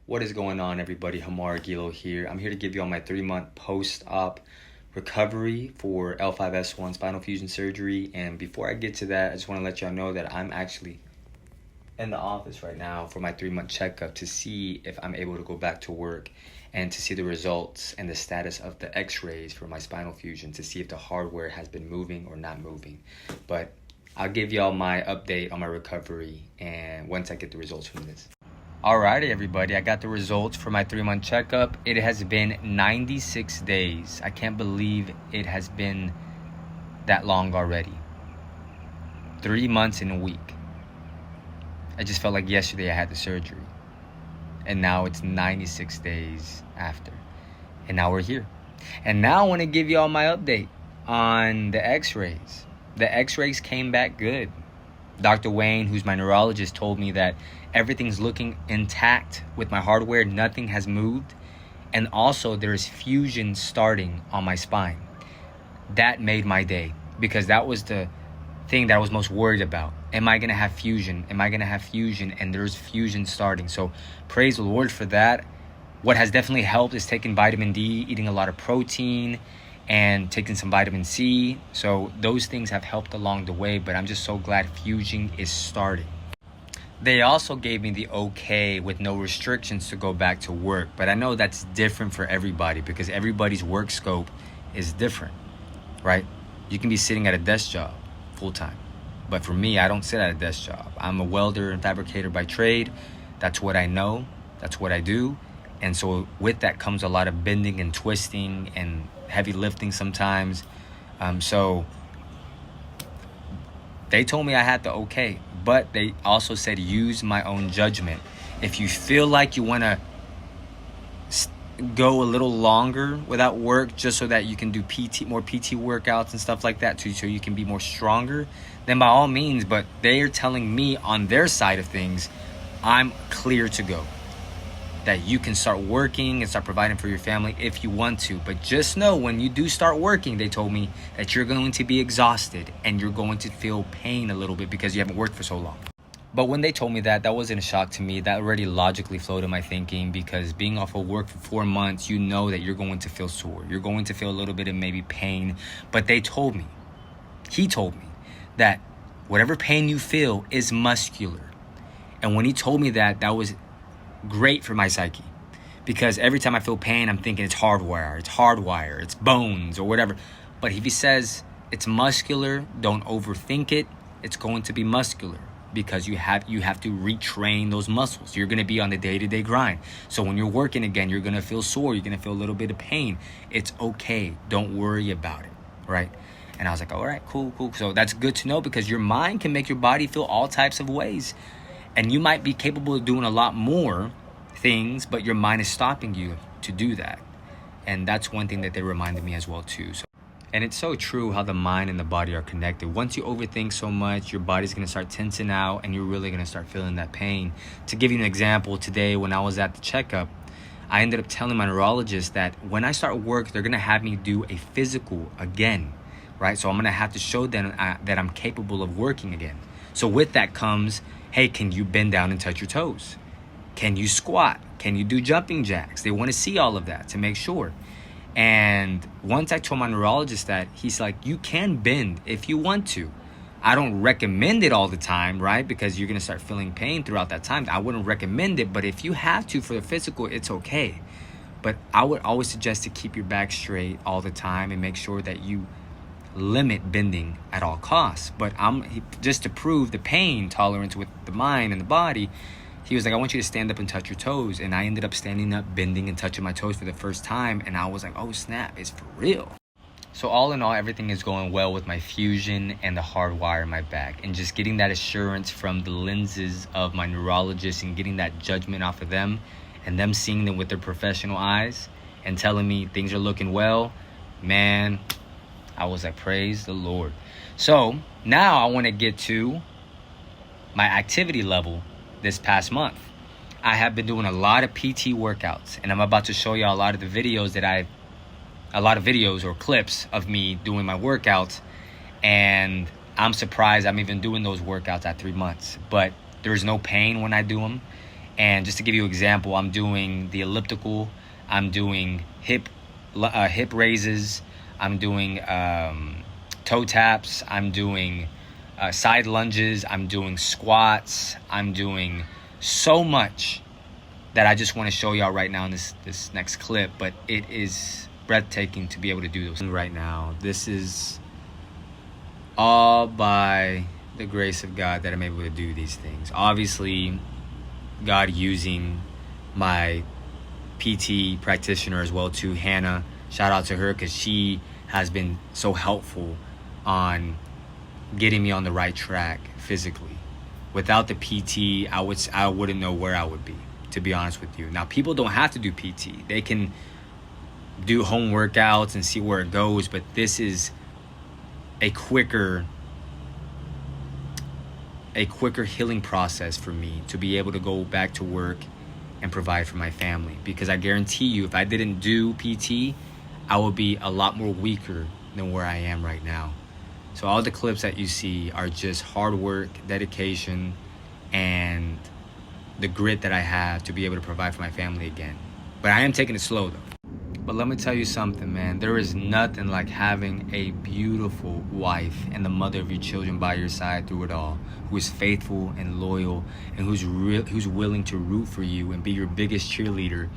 What is going on, everybody? Hamar Gilo here. I'm here to give you all my 3-month post-op recovery for L5-S1 spinal fusion surgery. And before I get to that, I just want to let y'all know that I'm actually in the office right now for my 3-month checkup to see if I'm able to go back to work and to see the results and the status of the x-rays for my spinal fusion to see if the hardware has been moving or not moving. But I'll give y'all my update on my recovery and once I get the results from this. Alrighty, everybody, I got the results for my 3-month checkup. It has been 96 days. I can't believe it has been that long already. 3 months and a week. I just felt like yesterday I had the surgery. And now it's 96 days after. And now we're here. And now I want to give y'all my update on the x-rays. The x-rays came back good. Dr. Wayne, who's my neurologist, told me that everything's looking intact with my hardware. Nothing has moved. And also there is fusion starting on my spine. That made my day because that was the thing that I was most worried about. Am I going to have fusion? Am I going to have fusion? And there's fusion starting. So praise the Lord for that. What has definitely helped is taking vitamin D, eating a lot of protein, and taking some vitamin C. So those things have helped along the way, but I'm just so glad fusion is starting. They also gave me the okay with no restrictions to go back to work, but I know that's different for everybody because everybody's work scope is different, right? You can be sitting at a desk job full time, but for me, I don't sit at a desk job. I'm a welder and fabricator by trade. That's what I know. That's what I do. And so with that comes a lot of bending and twisting and heavy lifting sometimes. So they told me I had the okay, but they also said use my own judgment. If you feel like you want to go a little longer without work just so that you can do more PT workouts and stuff like that so you can be more stronger, then by all means. But they are telling me on their side of things, I'm clear to go. That you can start working and start providing for your family if you want to. But just know when you do start working, they told me that you're going to be exhausted and you're going to feel pain a little bit because you haven't worked for so long. But when they told me that wasn't a shock to me. That already logically flowed in my thinking because being off of work for 4 months, you know that you're going to feel sore. You're going to feel a little bit of maybe pain. But he told me that whatever pain you feel is muscular. And when he told me that was great for my psyche because every time I feel pain, I'm thinking it's hardwire, it's bones or whatever. But if he says it's muscular, don't overthink it. It's going to be muscular because you have to retrain those muscles. You're going to be on the day-to-day grind. So when you're working again, you're going to feel sore. You're going to feel a little bit of pain. It's okay. Don't worry about it, right? And I was like, all right, cool. So that's good to know because your mind can make your body feel all types of ways. And you might be capable of doing a lot more things, but your mind is stopping you to do that. And that's one thing that they reminded me as well too. And it's so true how the mind and the body are connected. Once you overthink so much, your body's going to start tensing out and you're really going to start feeling that pain. To give you an example, today when I was at the checkup, I ended up telling my neurologist that when I start work, they're going to have me do a physical again, right? So I'm going to have to show them that I'm capable of working again. So with that comes, hey, can you bend down and touch your toes? Can you squat? Can you do jumping jacks? They want to see all of that to make sure. And once I told my neurologist that, he's like, you can bend if you want to. I don't recommend it all the time, right? Because you're going to start feeling pain throughout that time. I wouldn't recommend it, but if you have to for the physical, it's okay. But I would always suggest to keep your back straight all the time and make sure that you limit bending at all costs. But just to prove the pain tolerance with the mind and the body, he was like, I want you to stand up and touch your toes. And I ended up standing up, bending and touching my toes for the first time. And I was like, oh snap, it's for real. So all in all, everything is going well with my fusion and the hard wire in my back. And just getting that assurance from the lenses of my neurologist and getting that judgment off of them and them seeing them with their professional eyes and telling me things are looking well, man, I was like, praise the Lord. So now I want to get to my activity level this past month. I have been doing a lot of PT workouts, and I'm about to show you a lot of the videos or clips of me doing my workouts. And I'm surprised I'm even doing those workouts at 3 months, but there's no pain when I do them. And just to give you an example, I'm doing the elliptical, I'm doing hip raises, I'm doing toe taps, I'm doing side lunges, I'm doing squats, I'm doing so much that I just want to show y'all right now in this next clip. But it is breathtaking to be able to do those right now. This is all by the grace of God that I'm able to do these things. Obviously, God using my PT practitioner as well too, Hannah. Shout out to her, because she has been so helpful on getting me on the right track physically. Without the PT, I wouldn't know where I would be, to be honest with you. Now, people don't have to do PT. They can do home workouts and see where it goes, but this is a quicker healing process for me to be able to go back to work and provide for my family. Because I guarantee you, if I didn't do PT, I would be a lot more weaker than where I am right now. So all the clips that you see are just hard work, dedication, and the grit that I have to be able to provide for my family again. But I am taking it slow though. But let me tell you something, man. There is nothing like having a beautiful wife and the mother of your children by your side through it all, who is faithful and loyal, and who's willing to root for you and be your biggest cheerleader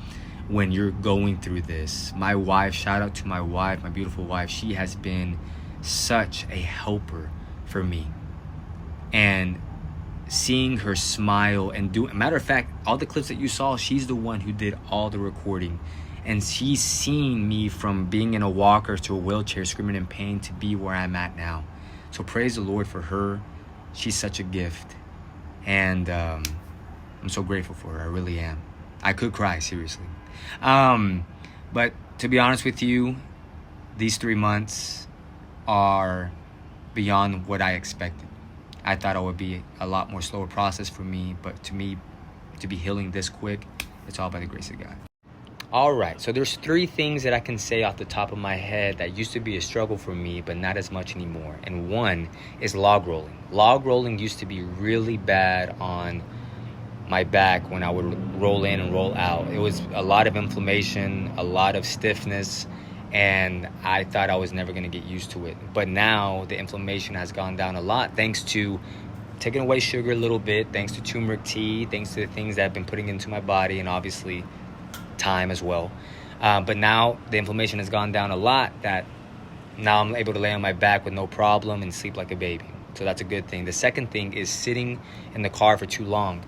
when you're going through this. My wife, shout out to my wife, my beautiful wife. She has been such a helper for me. And seeing her smile and matter of fact, all the clips that you saw, she's the one who did all the recording. And she's seen me from being in a walker to a wheelchair, screaming in pain, to be where I'm at now. So praise the Lord for her. She's such a gift. And I'm so grateful for her. I really am. I could cry, seriously. But to be honest with you, these 3 months are beyond what I expected. I thought it would be a lot more slower process for me, but to me, to be healing this quick, it's all by the grace of God. All right, so there's 3 things that I can say off the top of my head that used to be a struggle for me, but not as much anymore. And one is log rolling. Log rolling used to be really bad on my back when I would roll in and roll out. It was a lot of inflammation, a lot of stiffness, and I thought I was never going to get used to it. But now the inflammation has gone down a lot thanks to taking away sugar a little bit, thanks to turmeric tea, thanks to the things that I've been putting into my body, and obviously time as well. But now the inflammation has gone down a lot, that now I'm able to lay on my back with no problem and sleep like a baby. So that's a good thing. The second thing is sitting in the car for too long.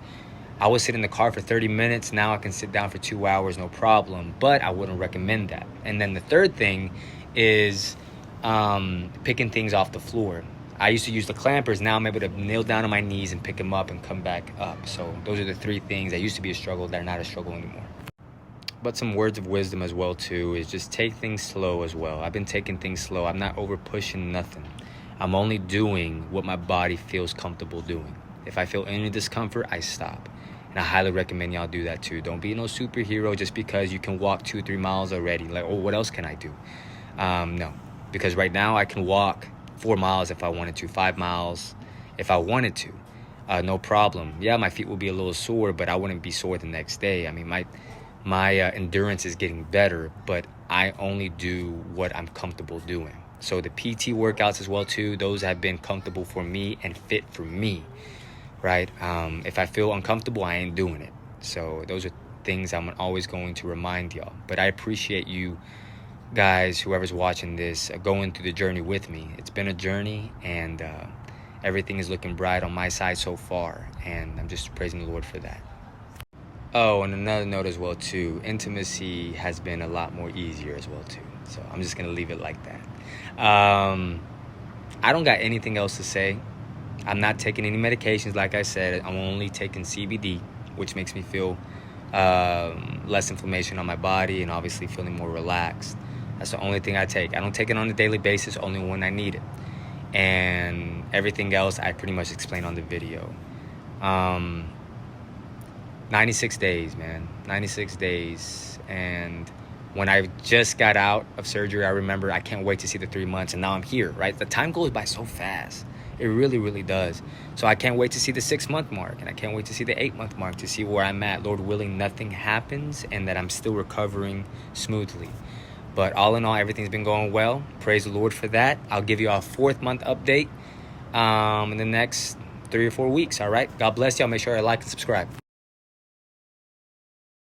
I would sit in the car for 30 minutes. Now I can sit down for 2 hours, no problem. But I wouldn't recommend that. And then the third thing is picking things off the floor. I used to use the clampers. Now I'm able to kneel down on my knees and pick them up and come back up. So those are the 3 things that used to be a struggle that are not a struggle anymore. But some words of wisdom as well too is just take things slow as well. I've been taking things slow. I'm not over pushing nothing. I'm only doing what my body feels comfortable doing. If I feel any discomfort, I stop. And I highly recommend y'all do that too. Don't be no superhero just because you can walk 2-3 miles already. Like, oh, what else can I do? No, because right now I can walk 4 miles if I wanted to, 5 miles if I wanted to. No problem. Yeah, my feet will be a little sore, but I wouldn't be sore the next day. I mean, my endurance is getting better, but I only do what I'm comfortable doing. So the PT workouts as well too, those have been comfortable for me and fit for me, right? If I feel uncomfortable, I ain't doing it. So those are things I'm always going to remind y'all. But I appreciate you guys, whoever's watching this, going through the journey with me. It's been a journey, and everything is looking bright on my side so far, and I'm just praising the Lord for that. Oh, and another note as well too, intimacy has been a lot more easier as well too. So I'm just gonna leave it like that. I don't got anything else to say. I'm not taking any medications, like I said. I'm only taking CBD, which makes me feel less inflammation on my body and obviously feeling more relaxed. That's the only thing I take. I don't take it on a daily basis, only when I need it. And everything else I pretty much explained on the video. 96 days, man. 96 days. And when I just got out of surgery, I remember I can't wait to see the 3 months. And now I'm here, right? The time goes by so fast. It really, really does. So I can't wait to see the 6-month mark, and I can't wait to see the 8-month mark to see where I'm at. Lord willing, nothing happens and that I'm still recovering smoothly. But all in all, everything's been going well. Praise the Lord for that. I'll give you a 4th-month update in the next 3 or 4 weeks. All right. God bless y'all. Make sure to like and subscribe.